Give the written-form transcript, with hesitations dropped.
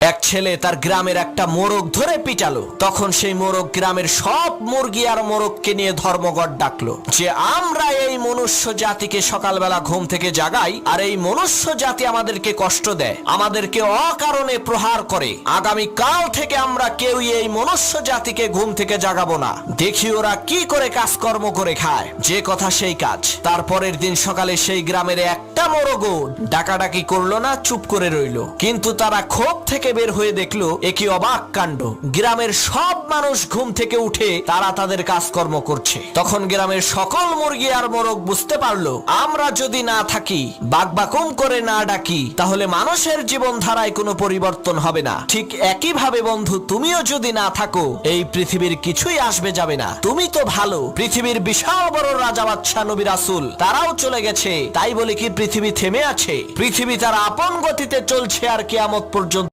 এক ছেলে তার গ্রামের একটা মোরগ ধরে পিটালো। তখন সেই মোরগ গ্রামের সব মুরগি আর মোরগকে নিয়ে ধর্মঘট ডাকলো যে আমরা এই মনুষ্য জাতিকে সকালবেলা ঘুম থেকে জাগাই, আর এই মনুষ্য জাতি আমাদেরকে কষ্ট দেয়, আমাদেরকে অকারণে প্রহার করে। আগামী কাল থেকে আমরা কেউই এই মনুষ্য জাতিকে ঘুম থেকে জাগাবো না। দেখি ওরা কি করে কাজকর্ম করে খায়। যে কথা সেই কাজ। তারপরের দিন সকালে সেই গ্রামের একটা মোরগও ডাকাডাকি করলো না, চুপ করে রইলো। কিন্তু তারা ক্ষোভ থেকে বের হয়ে দেখলো একই অবাক কাণ্ড। গ্রামের সব মানুষ ঘুম থেকে উঠে তারা তাদের কাজকর্ম করছে। তখন গ্রামের সকল মুরগি আর মোরগ বুঝতে পারলো আমরা যদি না থাকি, বাকবাকুম করে না ডাকি, তাহলে মানুষের জীবন ধারায় কোনো পরিবর্তন হবে না। ঠিক একইভাবে বন্ধু, তুমিও যদি না থাকো এই পৃথিবীর কিছুই আসবে যাবে না। তুমি তো ভালো, পৃথিবীর বিশাল বড় রাজা বাদশাহ নবী রাসূল তারাও চলে গেছে, তাই বলে কি পৃথিবী থেমে আছে? পৃথিবী তার আপন গতিতে চলছে আর কিয়ামত পর্যন্ত।